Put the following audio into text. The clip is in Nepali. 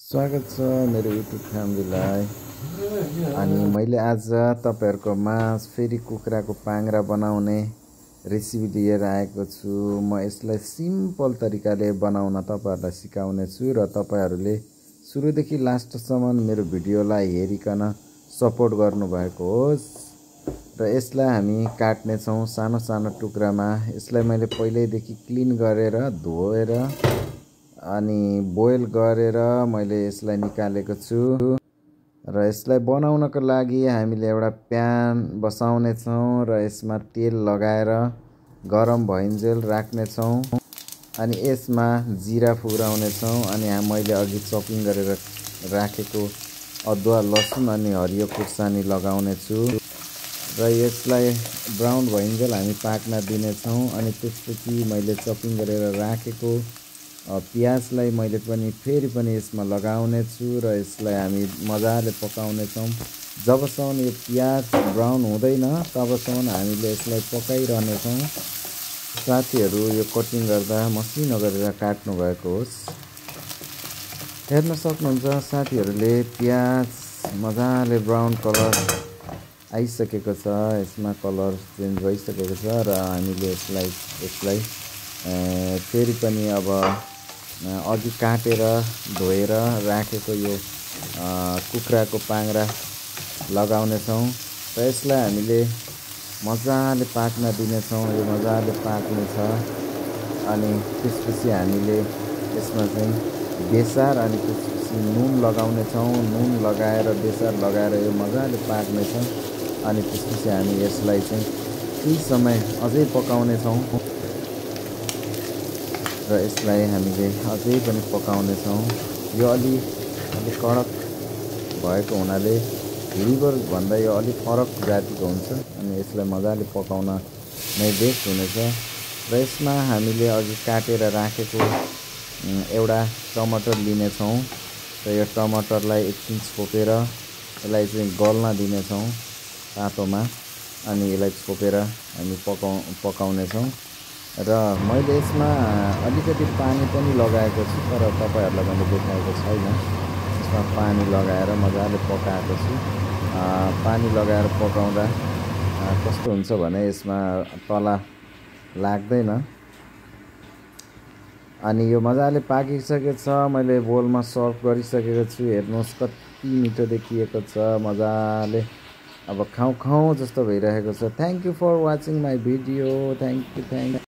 स्वागत छ मेरो युट्युब फ्यामिलीलाई। अनि मैले आज तपाईहरुको माझ फेरि कुखुराको पाङ्ग्रा बनाउने रेसिपी लिएर आएको छु। म यसलाई सिम्पल तरिकाले बनाउन तपाईहरुलाई सिकाउने छु र तपाईहरुले सुरुदेखि लास्टसम्म मेरो भिडियोलाई हेरिकन सपोर्ट गर्नु भएको होस्। र यसलाई हामी काट्ने छौं सानो सानो टुक्रामा। यसलाई मैले पहिल्यैदेखि क्लिन गरेर धोएर अनि बोइल गरेर मैले यसलाई निकालेको छु। र यसलाई बनाउनको लागि हामीले एउटा प्यान बसाउने छौं र यसमा तेल लगाएर गरम भइन्जेल राख्ने छौं। अनि यसमा जिरा फुराउने छौं। अनि मैले अघि चपिङ गरेर राखेको अदुवा लसुन अनि हरियो खुर्सानी लगाउने छु र यसलाई ब्राउन भइन्जेल हामी पाक्न दिने छौं। अनि त्यसपछि मैले चपिङ गरेर राखेको प्याजलाई मैले पनि फेरि पनि यसमा लगाउने छु र यसलाई हामी मजाले पकाउने छौं। जबसम्म यो प्याज ब्राउन हुँदैन तबसम्म हामीले यसलाई पकाइरहने छौं। साथीहरु यो कटिङ गर्दा मसिनो गरेर काट्नु भएको होस्। हेर्न सक्नुहुन्छ साथीहरुले प्याज मजाले ब्राउन कलर आइसकेको छ। यसमा कलर चेन्ज भइसकेको छ र हामीले यसलाई फेरि पनि अब अघि काटेर धोएर राखेको यो कुखुराको पाङ्ग्रा लगाउने छौं र यसलाई हामीले मजाले पाक्न दिने छौं। यो मजाले पाक्ने छ। अनि त्यसपछि हामीले यसमा चाहिँ बेसार अनि त्यसपछि नुन लगाउने छौं। नुन लगाएर बेसार लगाएर यो मजाले पाक्ने छ। अनि त्यसपछि हामी यसलाई चाहिँ केही समय अझै पकाउने छौं र यसलाई हामीले अझै पनि पकाउने छौं। यो अलि कडक भएको हुनाले लिभर भन्दा यो अलि फरक जातिको हुन्छ। अनि यसलाई मजाले पकाउन नै बेस्ट हुनेछ। र यसमा हामीले अघि काटेर राखेको एउटा टमाटर लिने छौं र यो टमाटरलाई एकछिन छोपेर यसलाई चाहिँ गल्न दिने छौं तातोमा। अनि यसलाई छोपेर हामी पकाउने छौं। र मैले यसमा अलिकति पानी पनि लगाएको छु तर तपाईहरुलाई मैले देखाएको छैन। यसमा पानी लगाएर मजाले पकाएको छु। पानी लगाएर पकाउँदा कस्तो हुन्छ भने यसमा तला लाग्दैन। अनि यो मजाले पाकिसकेको छ। मैले बोलमा सर्भ गरिसकेको छु। हेर्नुहोस् कति मिठो देखिएको छ। मजाले अब खाउँ खाउँ जस्तो भइरहेको छ। Thank you for watching my video. Thank you.